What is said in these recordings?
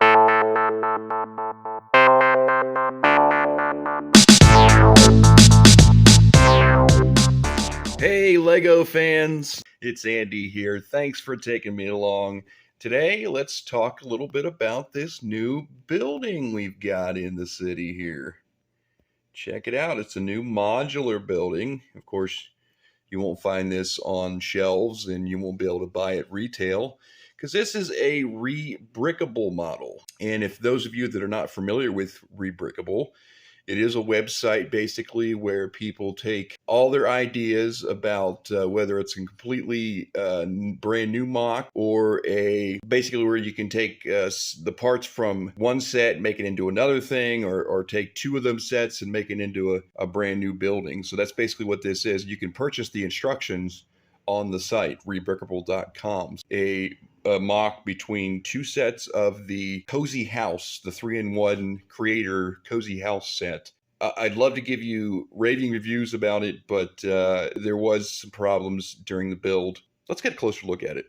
Hey Lego fans, it's Andy here. Thanks for taking me along. Today, let's talk a little bit about this new building we've got in the city here. Check it out. It's a new modular building. Of course, you won't find this on shelves and you won't be able to buy it retail because this is a rebrickable model. And if those of you that are not familiar with rebrickable, it is a website basically where people take all their ideas about whether it's a completely brand new mock or basically where you can take the parts from one set, make it into another thing, or take two of them sets and make it into a brand new building. So that's basically what this is. You can purchase the instructions on the site, rebrickable.com. A mock between two sets of the Cozy House, the 3-in-1 Creator Cozy House set. I'd love to give you rating reviews about it, but there was some problems during the build. Let's get a closer look at it.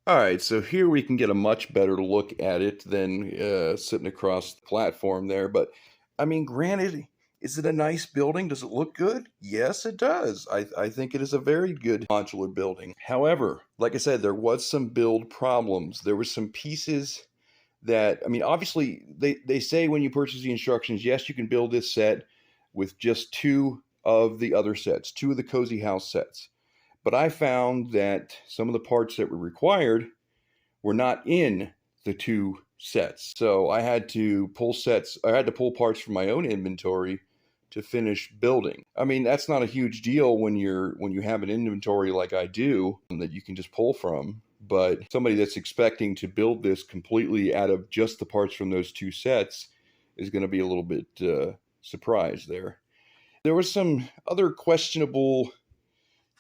All right, so here we can get a much better look at it than sitting across the platform there. But I mean, granted, is it a nice building? Does it look good? Yes, it does. I think it is a very good modular building. However, like I said, there was some build problems. There were some pieces that, I mean, obviously, they say when you purchase the instructions, yes, you can build this set with just two of the other sets, two of the Cozy House sets. But I found that some of the parts that were required were not in the two sets. So I had to pull parts from my own inventory to finish building. I mean, that's not a huge deal when you have an inventory like I do that you can just pull from. But somebody that's expecting to build this completely out of just the parts from those two sets is going to be a little bit surprised there. There were some other questionable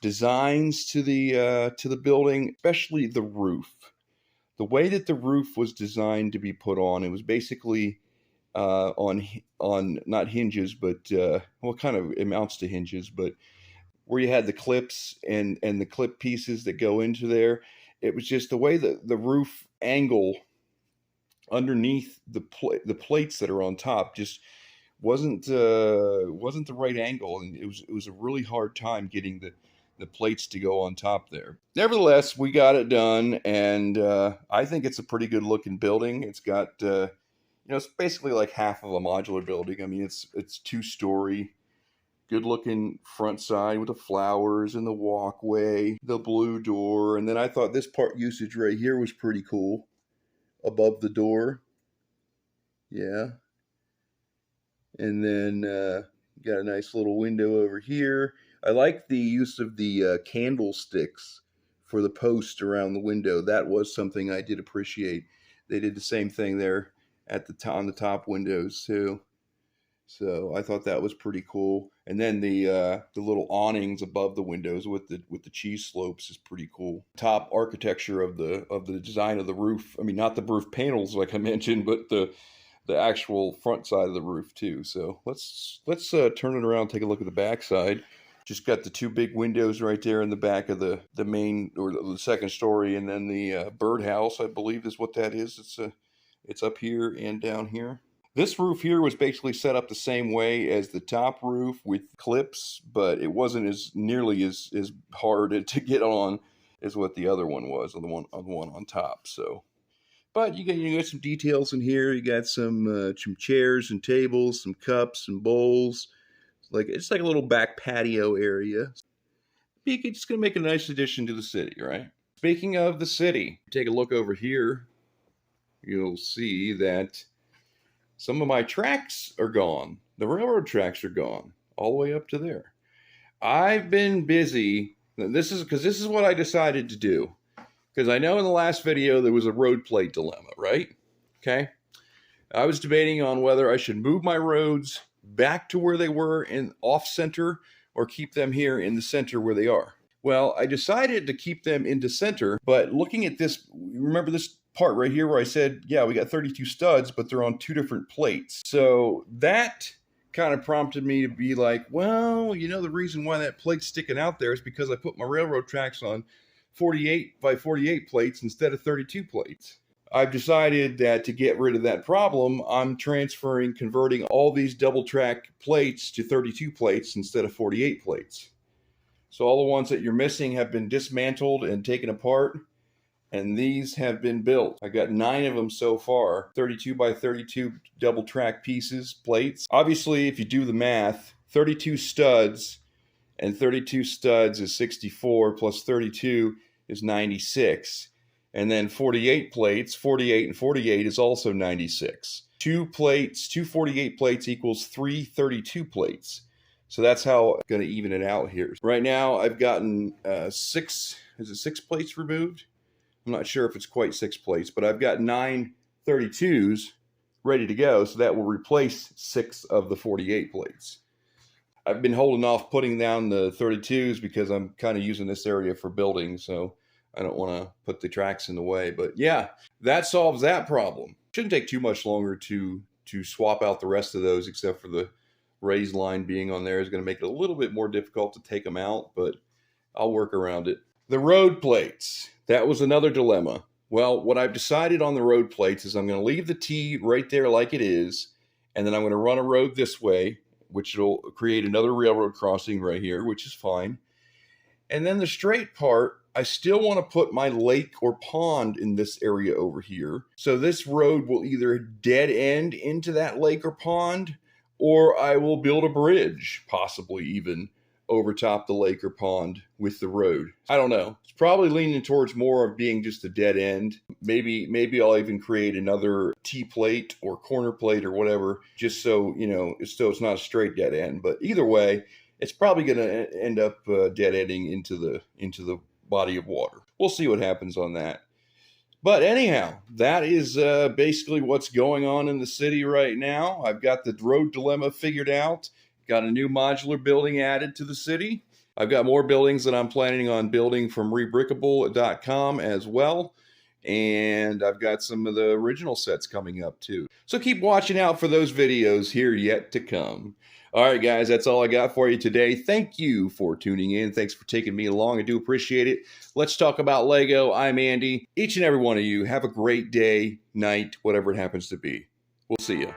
designs to the building, especially the roof. The way that the roof was designed to be put on, it was basically on not hinges, but well, kind of amounts to hinges, but where you had the clips and the clip pieces that go into there. It was just the way that the roof angle underneath the plates that are on top just wasn't the right angle, and it was a really hard time getting the plates to go on top there. Nevertheless, we got it done, and I think it's a pretty good looking building. It's got it's basically like half of a modular building. I mean, it's 2-story, good looking front side with the flowers and the walkway, the blue door, and then I thought this part usage right here was pretty cool above the door. Yeah. And then got a nice little window over here. I like the use of the candlesticks for the post around the window. That was something I did appreciate. They did the same thing there on the top windows too. So I thought that was pretty cool. And then the little awnings above the windows with the cheese slopes is pretty cool. Top architecture of the design of the roof. I mean, not the roof panels like I mentioned, but the actual front side of the roof too. So let's turn it around and take a look at the back side. Just got the two big windows right there in the back of the main or the second story, and then the birdhouse, I believe is what that is. It's up here and down here. This roof here was basically set up the same way as the top roof with clips, but it wasn't nearly as hard to get on as what the other one was, on the one on top. So. But you got some details in here. You got some chairs and tables, some cups and bowls. It's like a little back patio area. It's going to make a nice addition to the city, right? Speaking of the city, take a look over here. You'll see that some of my tracks are gone. The railroad tracks are gone all the way up to there. I've been busy. This is what I decided to do. Because I know in the last video there was a road plate dilemma, right? Okay. I was debating on whether I should move my roads back to where they were in off center or keep them here in the center where they are. Well, I decided to keep them into center, but looking at this, remember this part right here where I said, yeah, we got 32 studs, but they're on 2 different plates. So that kind of prompted me to be like, well, the reason why that plate's sticking out there is because I put my railroad tracks on 48 by 48 plates instead of 32 plates. I've decided that to get rid of that problem, I'm converting all these double track plates to 32 plates instead of 48 plates. So all the ones that you're missing have been dismantled and taken apart, and these have been built. I got 9 of them so far, 32 by 32 double track pieces, plates. Obviously, if you do the math, 32 studs and 32 studs is 64 plus 32 is 96. And then 48 plates, 48 and 48 is also 96. 2 plates, 2 48 plates equals 3 32 plates. So that's how I'm going to even it out here. Right now, I've gotten 6 plates removed? I'm not sure if it's quite 6 plates, but I've got 9 32s ready to go. So that will replace 6 of the 48 plates. I've been holding off putting down the 32s because I'm kind of using this area for building. So I don't want to put the tracks in the way. But yeah, that solves that problem. Shouldn't take too much longer to swap out the rest of those, except for the raised line being on there is going to make it a little bit more difficult to take them out, but I'll work around it. The road plates. That was another dilemma. Well, what I've decided on the road plates is I'm going to leave the T right there like it is, and then I'm going to run a road this way, which will create another railroad crossing right here, which is fine. And then the straight part, I still want to put my lake or pond in this area over here. So this road will either dead end into that lake or pond, or I will build a bridge, possibly even over top the lake or pond with the road. I don't know. It's probably leaning towards more of being just a dead end. Maybe I'll even create another T plate or corner plate or whatever, just so, so it's not a straight dead end. But either way, it's probably going to end up dead ending into the body of water. We'll see what happens on that. But anyhow, that is basically what's going on in the city right now. I've got the road dilemma figured out. Got a new modular building added to the city. I've got more buildings that I'm planning on building from rebrickable.com as well. And I've got some of the original sets coming up too. So keep watching out for those videos here yet to come. All right, guys, that's all I got for you today. Thank you for tuning in. Thanks for taking me along. I do appreciate it. Let's talk about Lego. I'm Andy. Each and every one of you, have a great day, night, whatever it happens to be. We'll see you.